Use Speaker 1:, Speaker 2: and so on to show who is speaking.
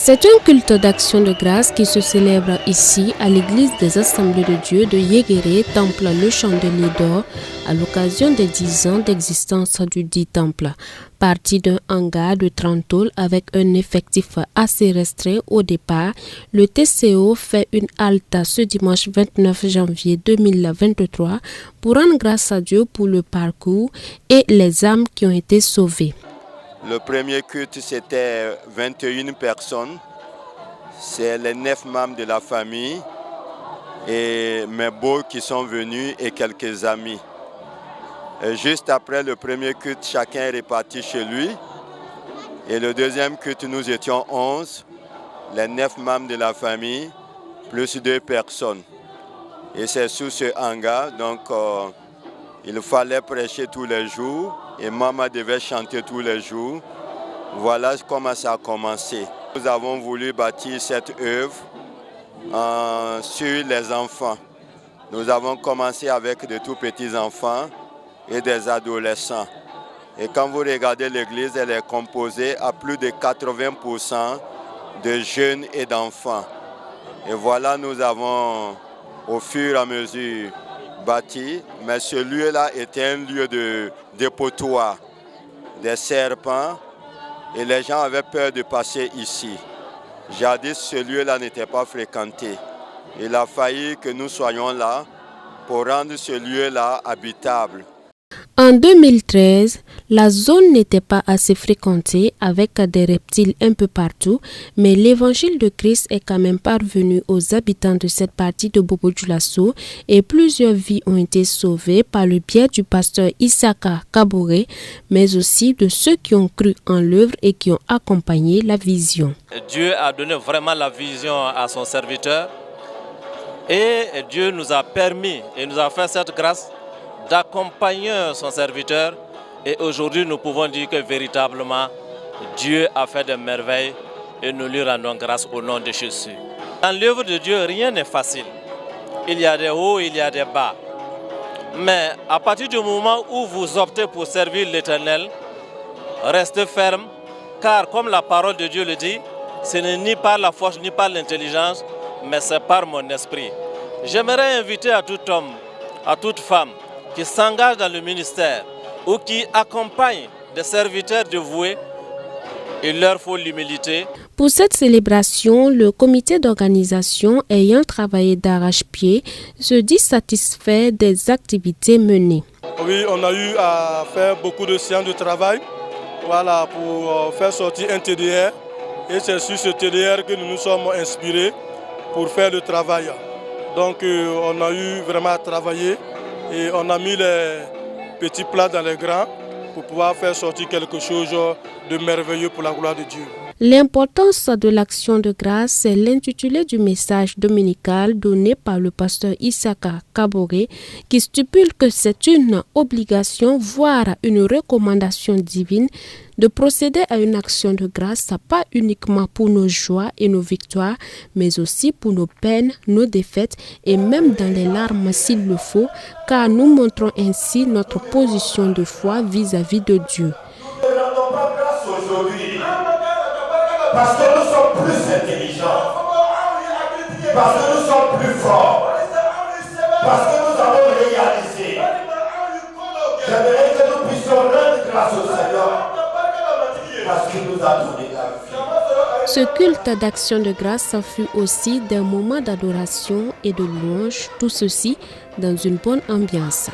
Speaker 1: C'est un culte d'action de grâce qui se célèbre ici à l'église des Assemblées de Dieu de Yéguéré, temple Le Chandelier d'Or, à l'occasion des 10 ans d'existence du dit temple. Parti d'un hangar de 30 tôles avec un effectif assez restreint au départ, le TCO fait une halte ce dimanche 29 janvier 2023 pour rendre grâce à Dieu pour le parcours et les âmes qui ont été sauvées.
Speaker 2: Le premier culte, c'était 21 personnes. C'est les 9 membres de la famille et mes beaux qui sont venus et quelques amis. Et juste après le premier culte, chacun est reparti chez lui. Et le deuxième culte, nous étions 11, les 9 membres de la famille, plus 2 personnes. Et c'est sous ce hangar, donc il fallait prêcher tous les jours et maman devait chanter tous les jours. Voilà comment ça a commencé. Nous avons voulu bâtir cette œuvre sur les enfants. Nous avons commencé avec de tout petits enfants et des adolescents. Et quand vous regardez l'église, elle est composée à plus de 80% de jeunes et d'enfants. Et voilà, nous avons au fur et à mesure bâti, mais ce lieu-là était un lieu de dépotoir des serpents et les gens avaient peur de passer ici. Jadis, ce lieu-là n'était pas fréquenté. Il a fallu que nous soyons là pour rendre ce lieu-là habitable.
Speaker 1: En 2013, la zone n'était pas assez fréquentée avec des reptiles un peu partout, mais l'évangile de Christ est quand même parvenu aux habitants de cette partie de Bobo-Dioulasso et plusieurs vies ont été sauvées par le biais du pasteur Issaka Kaboré, mais aussi de ceux qui ont cru en l'œuvre et qui ont accompagné la vision.
Speaker 3: Dieu a donné vraiment la vision à son serviteur et Dieu nous a permis et nous a fait cette grâce d'accompagner son serviteur et aujourd'hui nous pouvons dire que véritablement Dieu a fait des merveilles et nous lui rendons grâce au nom de Jésus. Dans l'œuvre de Dieu, rien n'est facile. Il y a des hauts, il y a des bas. Mais à partir du moment où vous optez pour servir l'Éternel, restez ferme, car comme la parole de Dieu le dit, ce n'est ni par la force ni par l'intelligence, mais c'est par mon esprit. J'aimerais inviter à tout homme, à toute femme, qui s'engagent dans le ministère ou qui accompagnent des serviteurs dévoués, il leur faut l'humilité.
Speaker 1: Pour cette célébration, le comité d'organisation ayant travaillé d'arrache-pied se dit satisfait des activités menées.
Speaker 4: Oui, on a eu à faire beaucoup de séances de travail pour faire sortir un TDR et c'est sur ce TDR que nous nous sommes inspirés pour faire le travail. Donc on a eu vraiment à travailler. Et on a mis les petits plats dans les grands pour pouvoir faire sortir quelque chose de merveilleux pour la gloire de Dieu.
Speaker 1: L'importance de l'action de grâce, c'est l'intitulé du message dominical donné par le pasteur Issaka Kaboré qui stipule que c'est une obligation, voire une recommandation divine de procéder à une action de grâce, pas uniquement pour nos joies et nos victoires, mais aussi pour nos peines, nos défaites et même dans les larmes s'il le faut, car nous montrons ainsi notre position de foi vis-à-vis de Dieu.
Speaker 5: Nous ne rendons pas grâce aujourd'hui parce que nous sommes plus intelligents, parce que nous sommes plus forts, parce que nous avons réalisé. J'aimerais que nous puissions rendre grâce au Seigneur parce qu'il nous a donné la vie.
Speaker 1: Ce culte d'action de grâce fut aussi des moments d'adoration et de louange, tout ceci dans une bonne ambiance.